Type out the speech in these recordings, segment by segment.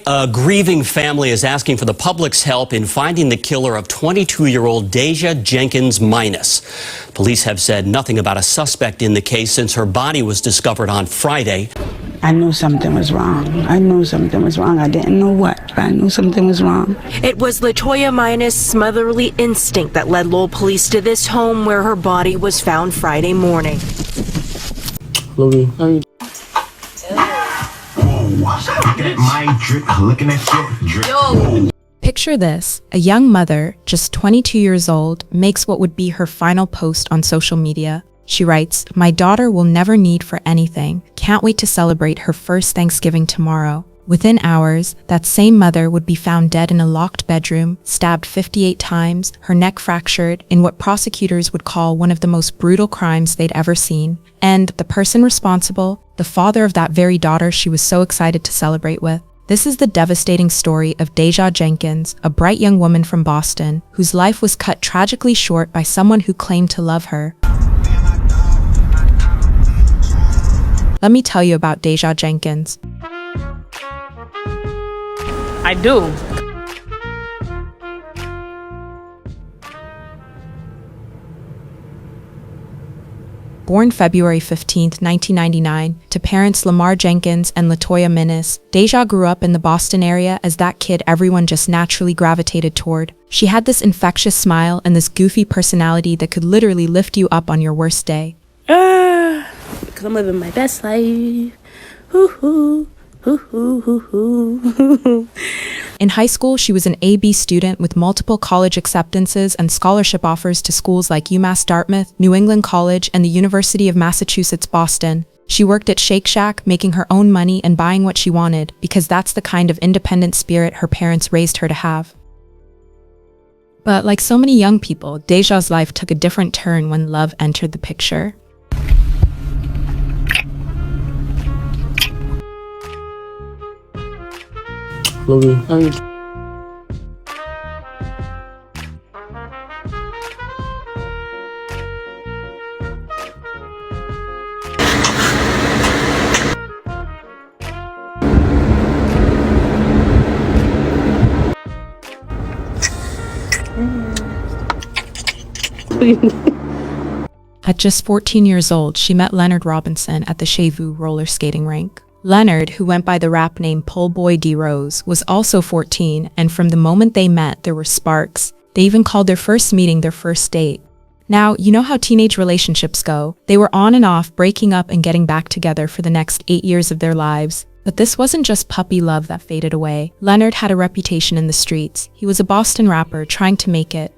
A grieving family is asking for the public's help in finding the killer of 22-year-old Deja Jenkins Minus. Police have said nothing about a suspect in the case since her body was discovered on Friday. I knew something was wrong. I knew something was wrong. I didn't know what, but I knew something was wrong. It was LaToya Minus' motherly instinct that led Lowell police to this home where her body was found Friday morning. Louis, how you? Picture this. A young mother, just 22 years old, makes what would be her final post on social media. She writes, "My daughter will never need for anything. Can't wait to celebrate her first Thanksgiving tomorrow." Within hours, that same mother would be found dead in a locked bedroom, stabbed 58 times, her neck fractured, in what prosecutors would call one of the most brutal crimes they'd ever seen. And the person responsible, the father of that very daughter she was so excited to celebrate with. This is the devastating story of Deja Jenkins, a bright young woman from Boston, whose life was cut tragically short by someone who claimed to love her. Let me tell you about Deja Jenkins. I do. Born February 15, 1999, to parents Lamar Jenkins and LaToya Minus, Deja grew up in the Boston area as that kid everyone just naturally gravitated toward. She had this infectious smile and this goofy personality that could literally lift you up on your worst day. Because I'm living my best life. Hoo-hoo. In high school, she was an A-B student with multiple college acceptances and scholarship offers to schools like UMass Dartmouth, New England College, and the University of Massachusetts Boston. She worked at Shake Shack, making her own money and buying what she wanted, because that's the kind of independent spirit her parents raised her to have. But like so many young people, Deja's life took a different turn when love entered the picture. Louis, how you? At just 14 years old, she met Leonard Robinson at the Chevu roller skating rink. Leonard, who went by the rap name Pole Boy D Rose, was also 14, and from the moment they met, there were sparks. They even called their first meeting their first date. Now, you know how teenage relationships go. They were on and off, breaking up and getting back together for the next 8 years of their lives. But this wasn't just puppy love that faded away. Leonard had a reputation in the streets. He was a Boston rapper trying to make it.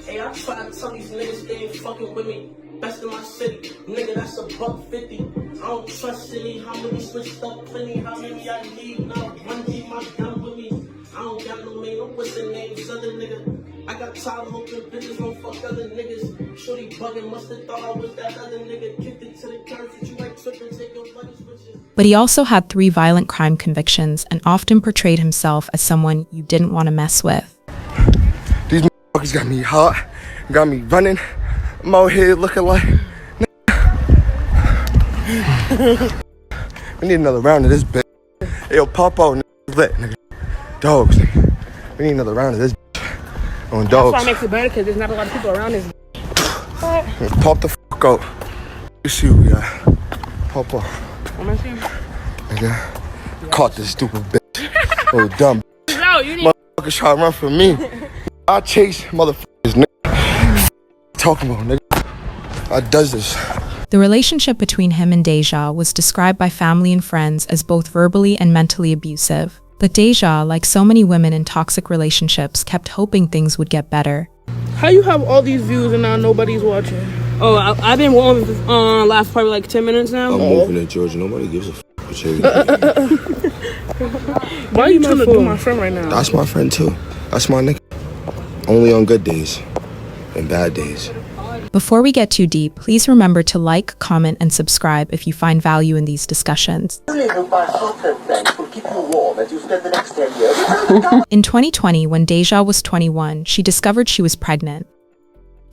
Hey, I try to tell these niggas they ain't fucking with me. Best in my city, nigga, that's $150. I don't trust any, how many switched up plenty, how many I need, now one G my gun with me. I don't got no man, I'm what's the names, other nigga. I got tired of hoping bitches don't fuck other niggas. Shorty bugging, must've thought I was that other nigga. Kicked it to the curb, that you ain't tripping, take your luggage with you. But he also had 3 violent crime convictions and often portrayed himself as someone you didn't want to mess with. These motherfuckers got me hot, got me running. I'm out here looking like... We need another round of this bitch. Hey, yo, pop out, nigga. Lit, nigga. Dogs, nigga. We need another round of this bitch. On dogs. That's why it makes it better, because there's not a lot of people around this bitch. Pop the fuck out. You see what we got. Pop off. I'm gonna see him. Nigga. Caught this stupid bitch. Oh, dumb bitch. No, you need... Motherfuckers try to run from me. I chase motherfuckers, nigga. Talking about, nigga. I does this. The relationship between him and Deja was described by family and friends as both verbally and mentally abusive. But Deja, like so many women in toxic relationships, kept hoping things would get better. How you have all these views and now nobody's watching? Oh, I've been on last probably like 10 minutes now. I'm moving to Georgia. Nobody gives a f*** you. Why are you trying to do my friend right now? That's my friend too. That's my nigga. Only on good days and bad days. Before we get too deep, please remember to like, comment, and subscribe if you find value in these discussions. In 2020, when Deja was 21, she discovered she was pregnant.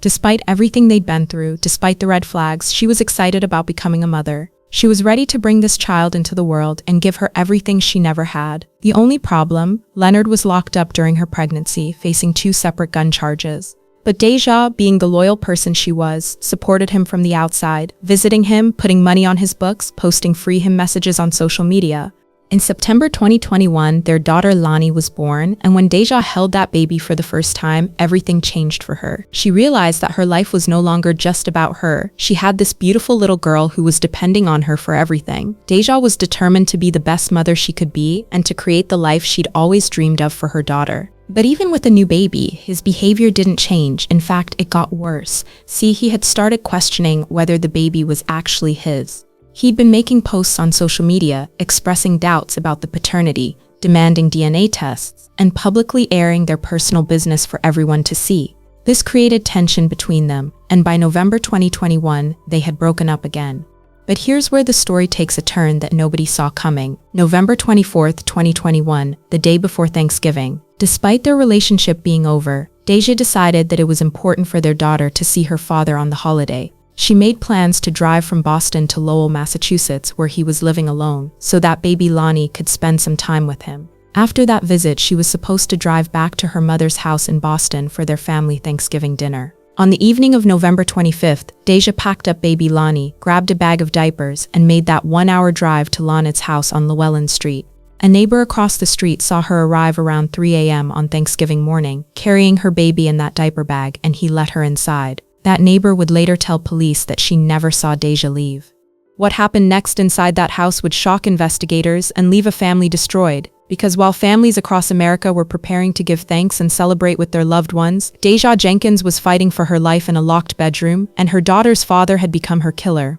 Despite everything they'd been through, despite the red flags, she was excited about becoming a mother. She was ready to bring this child into the world and give her everything she never had. The only problem, Leonard was locked up during her pregnancy, facing 2 separate gun charges. But Deja, being the loyal person she was, supported him from the outside, visiting him, putting money on his books, posting free him messages on social media. In September 2021, their daughter Lonnie was born, and when Deja held that baby for the first time, everything changed for her. She realized that her life was no longer just about her. She had this beautiful little girl who was depending on her for everything. Deja was determined to be the best mother she could be and to create the life she'd always dreamed of for her daughter. But even with a new baby, his behavior didn't change. In fact, it got worse. See, he had started questioning whether the baby was actually his. He'd been making posts on social media, expressing doubts about the paternity, demanding DNA tests, and publicly airing their personal business for everyone to see. This created tension between them, and by November 2021, they had broken up again. But here's where the story takes a turn that nobody saw coming. November 24th, 2021, the day before Thanksgiving. Despite their relationship being over, Deja decided that it was important for their daughter to see her father on the holiday. She made plans to drive from Boston to Lowell, Massachusetts, where he was living alone, so that baby Lonnie could spend some time with him. After that visit, she was supposed to drive back to her mother's house in Boston for their family Thanksgiving dinner. On the evening of November 25th, Deja packed up baby Lonnie, grabbed a bag of diapers, and made that 1-hour drive to Lonnie's house on Llewellyn Street. A neighbor across the street saw her arrive around 3 a.m. on Thanksgiving morning, carrying her baby in that diaper bag, and he let her inside. That neighbor would later tell police that she never saw Deja leave. What happened next inside that house would shock investigators and leave a family destroyed, because while families across America were preparing to give thanks and celebrate with their loved ones, Deja Jenkins was fighting for her life in a locked bedroom, and her daughter's father had become her killer.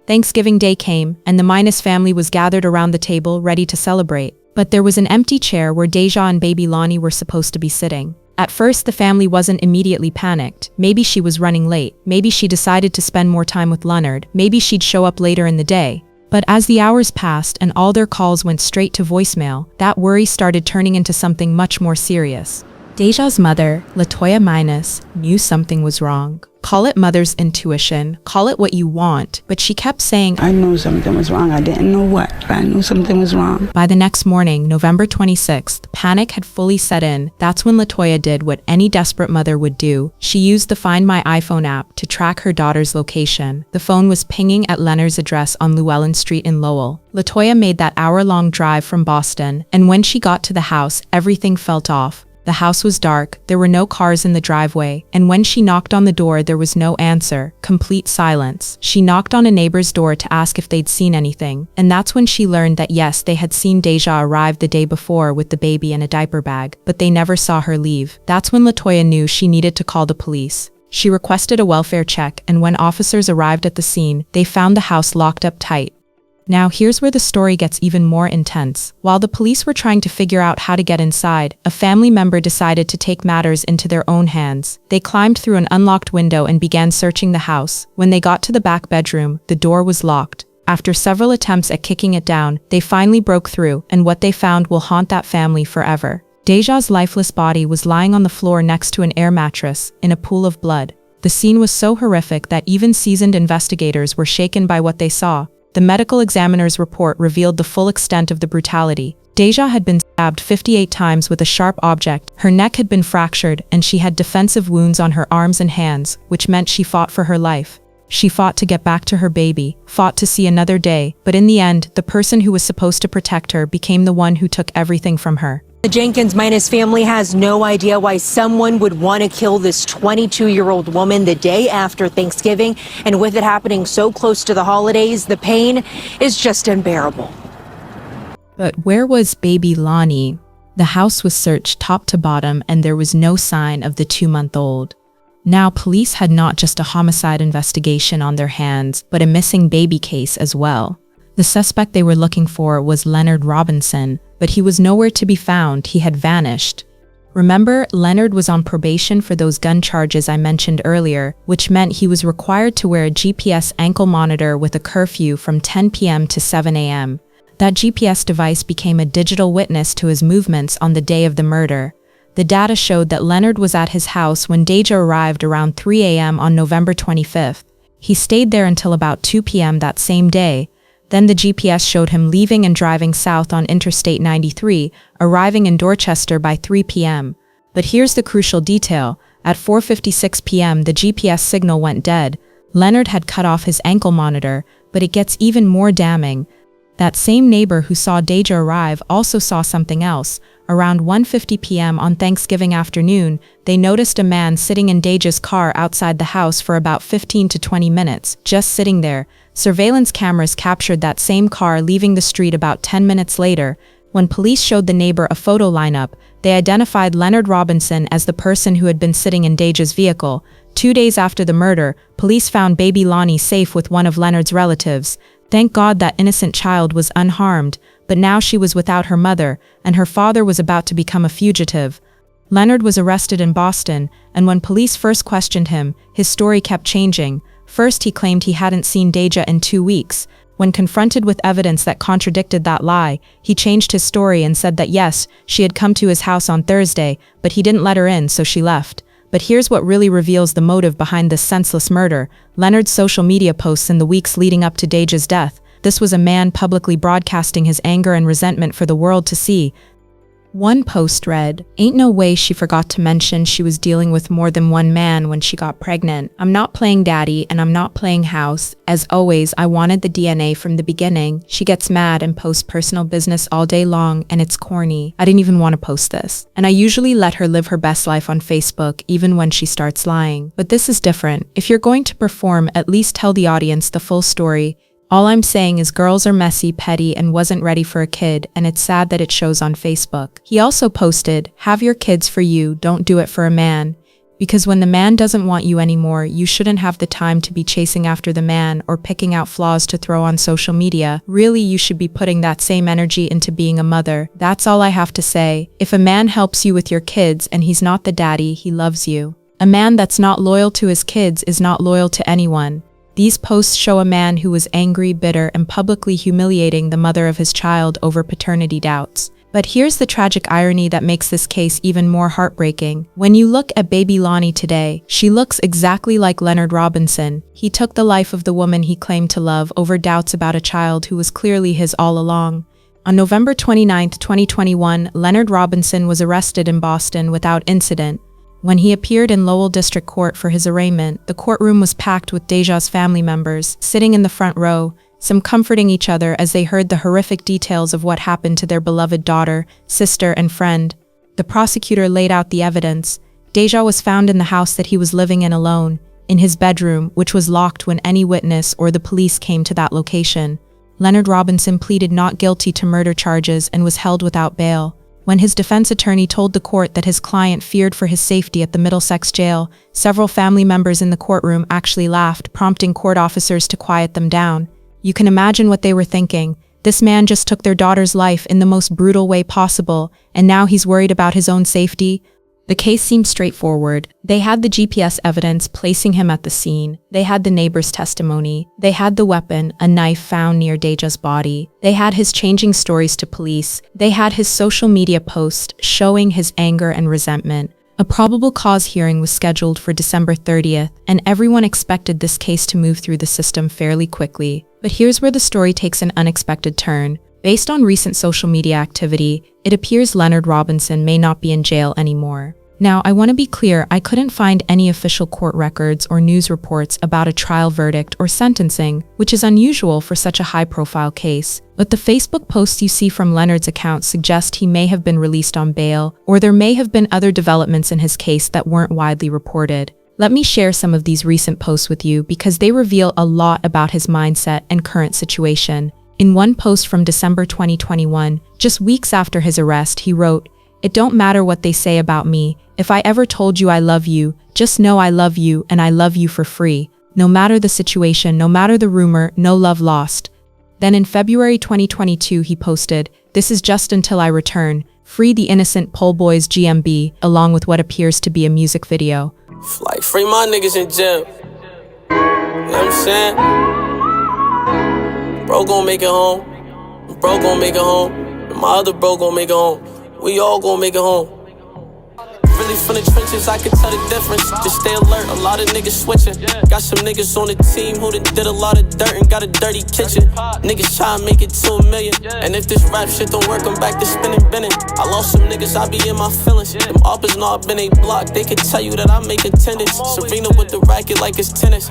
Thanksgiving Day came, and the Minus family was gathered around the table ready to celebrate. But there was an empty chair where Deja and baby Lonnie were supposed to be sitting. At first, the family wasn't immediately panicked. Maybe she was running late. Maybe she decided to spend more time with Leonard. Maybe she'd show up later in the day. But as the hours passed and all their calls went straight to voicemail, that worry started turning into something much more serious. Deja's mother, Latoya Minus, knew something was wrong. Call it mother's intuition, call it what you want, but she kept saying, I knew something was wrong. I didn't know what, but I knew something was wrong. By the next morning, November 26th, panic had fully set in. That's when Latoya did what any desperate mother would do. She used the Find My iPhone app to track her daughter's location. The phone was pinging at Leonard's address on Llewellyn Street in Lowell. Latoya made that hour-long drive from Boston, and when she got to the house, everything felt off. The house was dark, there were no cars in the driveway, and when she knocked on the door there was no answer, complete silence. She knocked on a neighbor's door to ask if they'd seen anything, and that's when she learned that yes, they had seen Deja arrive the day before with the baby in a diaper bag, but they never saw her leave. That's when Latoya knew she needed to call the police. She requested a welfare check, and when officers arrived at the scene, they found the house locked up tight. Now here's where the story gets even more intense. While the police were trying to figure out how to get inside, a family member decided to take matters into their own hands. They climbed through an unlocked window and began searching the house. When they got to the back bedroom, the door was locked. After several attempts at kicking it down, they finally broke through, and what they found will haunt that family forever. Deja's lifeless body was lying on the floor next to an air mattress, in a pool of blood. The scene was so horrific that even seasoned investigators were shaken by what they saw. The medical examiner's report revealed the full extent of the brutality. Deja had been stabbed 58 times with a sharp object, her neck had been fractured, and she had defensive wounds on her arms and hands, which meant she fought for her life. She fought to get back to her baby, fought to see another day, but in the end, the person who was supposed to protect her became the one who took everything from her. The Jenkins Minus family has no idea why someone would want to kill this 22-year-old woman the day after Thanksgiving, and with it happening so close to the holidays, the pain is just unbearable. But where was baby Lonnie? The house was searched top to bottom, and there was no sign of the 2-month-old. Now, police had not just a homicide investigation on their hands, but a missing baby case as well. The suspect they were looking for was Leonard Robinson, but he was nowhere to be found. He had vanished. Remember, Leonard was on probation for those gun charges I mentioned earlier, which meant he was required to wear a GPS ankle monitor with a curfew from 10 p.m. to 7 a.m. That GPS device became a digital witness to his movements on the day of the murder. The data showed that Leonard was at his house when Deja arrived around 3 a.m. on November 25th. He stayed there until about 2 p.m. that same day. Then the GPS showed him leaving and driving south on Interstate 93, arriving in Dorchester by 3 p.m. But here's the crucial detail. At 4:56 p.m., the GPS signal went dead. Leonard had cut off his ankle monitor, but it gets even more damning. That same neighbor who saw Deja arrive also saw something else. Around 1:50 p.m. on Thanksgiving afternoon, they noticed a man sitting in Deja's car outside the house for about 15 to 20 minutes, just sitting there. Surveillance cameras captured that same car leaving the street about 10 minutes later. When police showed the neighbor a photo lineup, they identified Leonard Robinson as the person who had been sitting in Deja's vehicle. 2 days after the murder, police found baby Lonnie safe with one of Leonard's relatives. Thank God that innocent child was unharmed, but now she was without her mother, and her father was about to become a fugitive. Leonard was arrested in Boston, and when police first questioned him, his story kept changing. First, he claimed he hadn't seen Deja in 2 weeks. When confronted with evidence that contradicted that lie, he changed his story and said that yes, she had come to his house on Thursday, but he didn't let her in, so she left. But here's what really reveals the motive behind this senseless murder: Leonard's social media posts in the weeks leading up to Deja's death. This was a man publicly broadcasting his anger and resentment for the world to see. One post read, "Ain't no way she forgot to mention she was dealing with more than one man when she got pregnant. I'm not playing daddy and I'm not playing house. As always, I wanted the DNA from the beginning." She gets mad and posts personal business all day long, and it's corny. I didn't even want to post this. And I usually let her live her best life on Facebook, even when she starts lying. But this is different. If you're going to perform, at least tell the audience the full story. All I'm saying is girls are messy, petty, and wasn't ready for a kid, and it's sad that it shows on Facebook. He also posted, "Have your kids for you, don't do it for a man." Because when the man doesn't want you anymore, you shouldn't have the time to be chasing after the man or picking out flaws to throw on social media. Really, you should be putting that same energy into being a mother. That's all I have to say. If a man helps you with your kids and he's not the daddy, he loves you. A man that's not loyal to his kids is not loyal to anyone. These posts show a man who was angry, bitter, and publicly humiliating the mother of his child over paternity doubts. But here's the tragic irony that makes this case even more heartbreaking. When you look at baby Lonnie today, she looks exactly like Leonard Robinson. He took the life of the woman he claimed to love over doubts about a child who was clearly his all along. On November 29, 2021, Leonard Robinson was arrested in Boston without incident. When he appeared in Lowell District Court for his arraignment, the courtroom was packed with Deja's family members, sitting in the front row, some comforting each other as they heard the horrific details of what happened to their beloved daughter, sister, and friend. The prosecutor laid out the evidence. Deja was found in the house that he was living in alone, in his bedroom, which was locked when any witness or the police came to that location. Leonard Robinson pleaded not guilty to murder charges and was held without bail. When his defense attorney told the court that his client feared for his safety at the Middlesex jail, several family members in the courtroom actually laughed, prompting court officers to quiet them down. You can imagine what they were thinking. This man just took their daughter's life in the most brutal way possible, and now he's worried about his own safety. The case seemed straightforward. They had the GPS evidence placing him at the scene. They had the neighbor's testimony. They had the weapon, a knife found near Deja's body. They had his changing stories to police. They had his social media post showing his anger and resentment. A probable cause hearing was scheduled for December 30th, and everyone expected this case to move through the system fairly quickly. But here's where the story takes an unexpected turn. Based on recent social media activity, it appears Leonard Robinson may not be in jail anymore. Now, I want to be clear, I couldn't find any official court records or news reports about a trial verdict or sentencing, which is unusual for such a high-profile case. But the Facebook posts you see from Leonard's account suggest he may have been released on bail, or there may have been other developments in his case that weren't widely reported. Let me share some of these recent posts with you because they reveal a lot about his mindset and current situation. In one post from December 2021, just weeks after his arrest, he wrote, "It don't matter what they say about me. If I ever told you I love you, just know I love you and I love you for free. No matter the situation, no matter the rumor, no love lost." Then in February 2022, he posted, "This is just until I return. Free the innocent Pole Boys GMB," along with what appears to be a music video. Like, free my niggas in jail. You know what I'm saying? Bro gon' make it home. Bro gon' make it home. And my other bro gon' make it home. We all gon' make it home. really from the trenches, I can tell the difference. Just stay alert, a lot of niggas switching. Got some niggas on the team who done did a lot of dirt and got a dirty kitchen. Niggas try to make it to $1 million. And if this rap shit don't work, I'm back to spinning. I lost some niggas, I be in my feelings. Them uppers know I've been a block, they can tell you that I make attendance. Serena with the racket like it's tennis.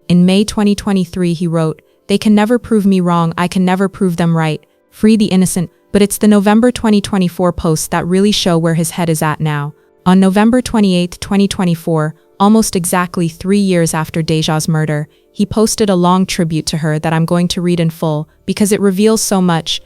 In May 2023, he wrote, "They can never prove me wrong, I can never prove them right. Free the innocent." But it's the November 2024 posts that really show where his head is at now. On November 28, 2024, almost exactly 3 years after Deja's murder, he posted a long tribute to her that I'm going to read in full because it reveals so much.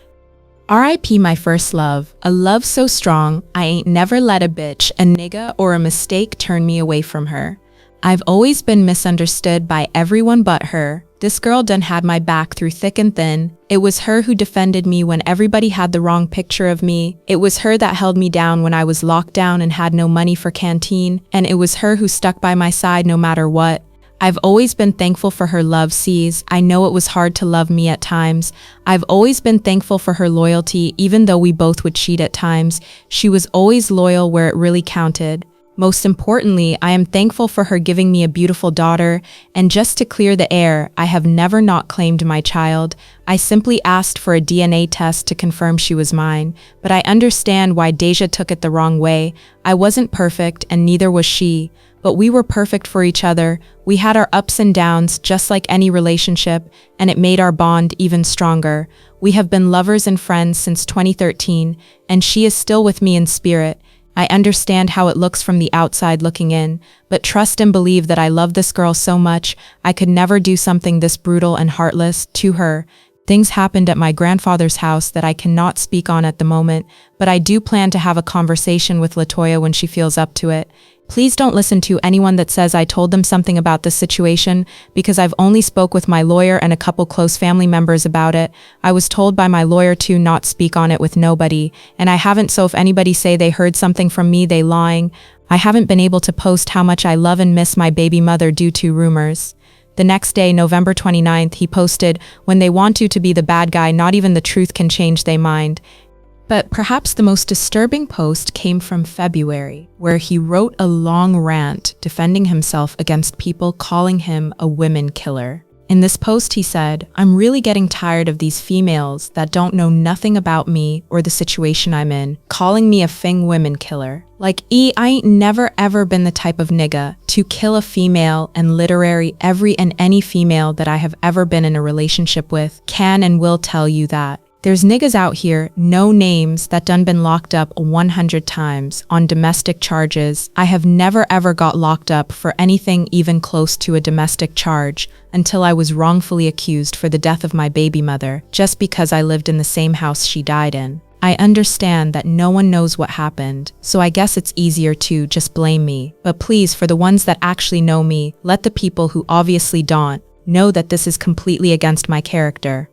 R.I.P. my first love, a love so strong, I ain't never let a bitch, a nigga, or a mistake turn me away from her. I've always been misunderstood by everyone but her. This girl done had my back through thick and thin. It was her who defended me when everybody had the wrong picture of me. It was her that held me down when I was locked down and had no money for canteen. And it was her who stuck by my side no matter what. I've always been thankful for her love, sees. I know it was hard to love me at times. I've always been thankful for her loyalty, even though we both would cheat at times. She was always loyal where it really counted. Most importantly, I am thankful for her giving me a beautiful daughter, and just to clear the air, I have never not claimed my child. I simply asked for a DNA test to confirm she was mine, but I understand why Deja took it the wrong way. I wasn't perfect, and neither was she, but we were perfect for each other. We had our ups and downs, just like any relationship, and it made our bond even stronger. We have been lovers and friends since 2013, and she is still with me in spirit. I understand how it looks from the outside looking in, but trust and believe that I love this girl so much, I could never do something this brutal and heartless to her. Things happened at my grandfather's house that I cannot speak on at the moment, but I do plan to have a conversation with Latoya when she feels up to it. Please don't listen to anyone that says I told them something about this situation, because I've only spoke with my lawyer and a couple close family members about it. I was told by my lawyer to not speak on it with nobody, and I haven't, so if anybody say they heard something from me, they lying. I haven't been able to post how much I love and miss my baby mother due to rumors. The next day, November 29th, he posted, "When they want you to be the bad guy, not even the truth can change their mind." But perhaps the most disturbing post came from February, where he wrote a long rant defending himself against people calling him a women killer. In this post, he said, "I'm really getting tired of these females that don't know nothing about me or the situation I'm in, calling me a fing women killer. Like, I ain't never ever been the type of nigga to kill a female, and literally every and any female that I have ever been in a relationship with can and will tell you that. There's niggas out here, no names, that done been locked up 100 times on domestic charges. I have never ever got locked up for anything even close to a domestic charge until I was wrongfully accused for the death of my baby mother, just because I lived in the same house she died in. I understand that no one knows what happened, so I guess it's easier to just blame me. But please, for the ones that actually know me, let the people who obviously don't know that this is completely against my character.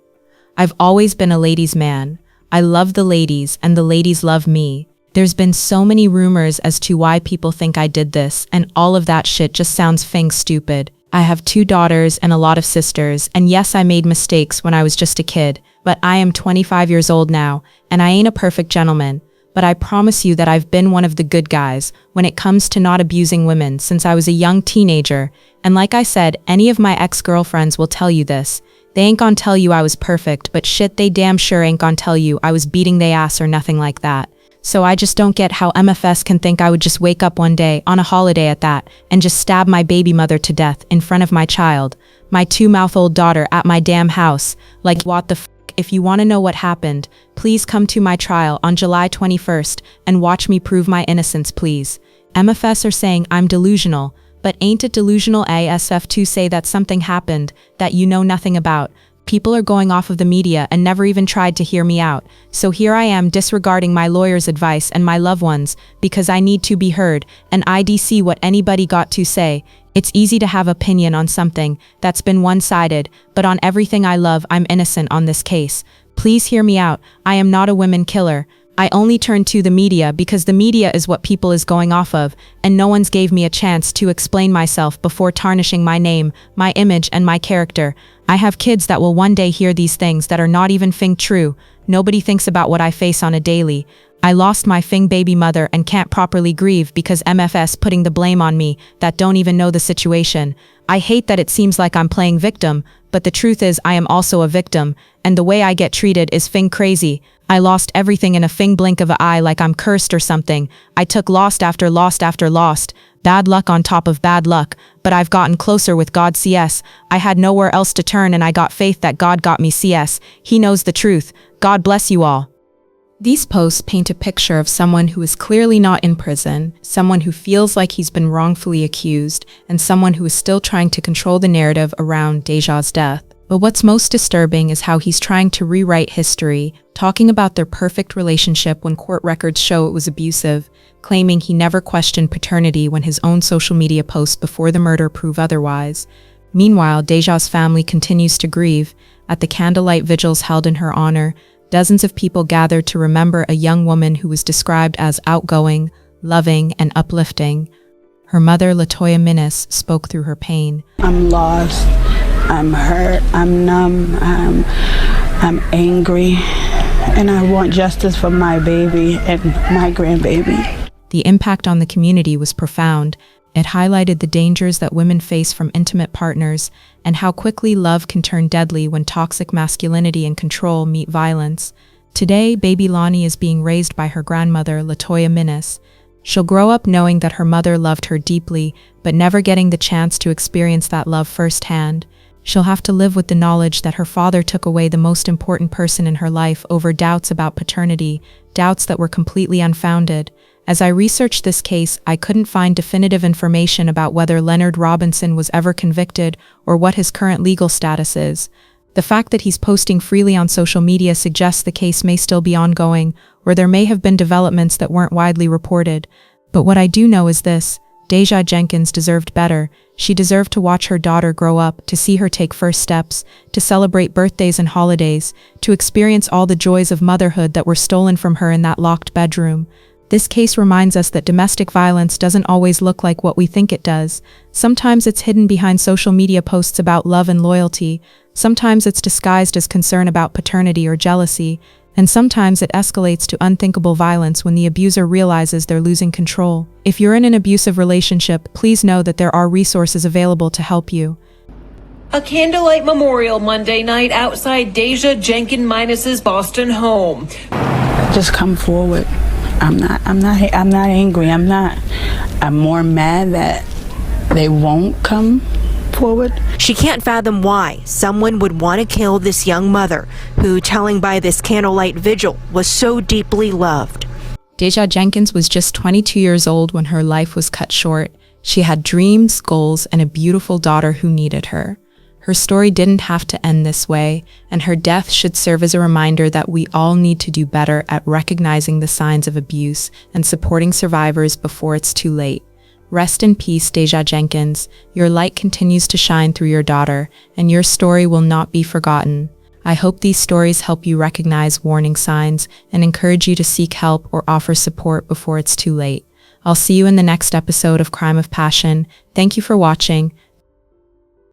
I've always been a ladies' man. I love the ladies, and the ladies love me. There's been so many rumors as to why people think I did this, and all of that shit just sounds fing stupid. I have 2 daughters and a lot of sisters, and yes, I made mistakes when I was just a kid, but I am 25 years old now, and I ain't a perfect gentleman. But I promise you that I've been one of the good guys when it comes to not abusing women since I was a young teenager. And like I said, any of my ex-girlfriends will tell you this. They ain't gonna tell you I was perfect, but shit, they damn sure ain't gonna tell you I was beating they ass or nothing like that. So I just don't get how MFS can think I would just wake up one day, on a holiday at that, and just stab my baby mother to death in front of my child, my 2-month-old daughter, at my damn house. Like, what the f***? If you want to know what happened, please come to my trial on July 21st and watch me prove my innocence, please. MFS are saying I'm delusional, but ain't it delusional ASF to say that something happened that you know nothing about? People are going off of the media and never even tried to hear me out. So here I am disregarding my lawyer's advice and my loved ones because I need to be heard, and IDC what anybody got to say. It's easy to have opinion on something that's been one-sided, but on everything I love, I'm innocent on this case. Please hear me out. I am not a women killer. I only turned to the media because the media is what people is going off of, and no one's gave me a chance to explain myself before tarnishing my name, my image, and my character. I have kids that will one day hear these things that are not even fing true. Nobody thinks about what I face on a daily. I lost my Fing baby mother and can't properly grieve because MFS putting the blame on me that don't even know the situation. I hate that it seems like I'm playing victim, but the truth is I am also a victim, and the way I get treated is Fing crazy. I lost everything in a Fing blink of an eye like I'm cursed or something. I took lost after lost after lost. Bad luck on top of bad luck, but I've gotten closer with God CS. I had nowhere else to turn and I got faith that God got me CS. He knows the truth. God bless you all. These posts paint a picture of someone who is clearly not in prison, someone who feels like he's been wrongfully accused, and someone who is still trying to control the narrative around Deja's death. But what's most disturbing is how he's trying to rewrite history, talking about their perfect relationship when court records show it was abusive, claiming he never questioned paternity when his own social media posts before the murder prove otherwise. Meanwhile, Deja's family continues to grieve. At the candlelight vigils held in her honor, dozens of people gathered to remember a young woman who was described as outgoing, loving, and uplifting. Her mother, Latoya Minnis, spoke through her pain. I'm lost. I'm hurt. I'm numb. I'm angry. And I want justice for my baby and my grandbaby. The impact on the community was profound. It highlighted the dangers that women face from intimate partners and how quickly love can turn deadly when toxic masculinity and control meet violence. Today, baby Lonnie is being raised by her grandmother, Latoya Minnis. She'll grow up knowing that her mother loved her deeply, but never getting the chance to experience that love firsthand. She'll have to live with the knowledge that her father took away the most important person in her life over doubts about paternity, doubts that were completely unfounded. As I researched this case, I couldn't find definitive information about whether Leonard Robinson was ever convicted or what his current legal status is. The fact that he's posting freely on social media suggests the case may still be ongoing, or there may have been developments that weren't widely reported. But what I do know is this: Deja Jenkins deserved better. She deserved to watch her daughter grow up, to see her take first steps, to celebrate birthdays and holidays, to experience all the joys of motherhood that were stolen from her in that locked bedroom. This case reminds us that domestic violence doesn't always look like what we think it does. Sometimes it's hidden behind social media posts about love and loyalty. Sometimes it's disguised as concern about paternity or jealousy. And sometimes it escalates to unthinkable violence when the abuser realizes they're losing control. If you're in an abusive relationship, please know that there are resources available to help you. A candlelight memorial Monday night outside Deja Jenkins Minnis's Boston home. Just come forward. I'm not angry. I'm more mad that they won't come forward. She can't fathom why someone would want to kill this young mother who, telling by this candlelight vigil, was so deeply loved. Deja Jenkins was just 22 years old when her life was cut short. She had dreams, goals, and a beautiful daughter who needed her. Her story didn't have to end this way, and her death should serve as a reminder that we all need to do better at recognizing the signs of abuse and supporting survivors before it's too late. Rest in peace, Deja Jenkins. Your light continues to shine through your daughter, and your story will not be forgotten. I hope these stories help you recognize warning signs and encourage you to seek help or offer support before it's too late. I'll see you in the next episode of Crime of Passion. Thank you for watching.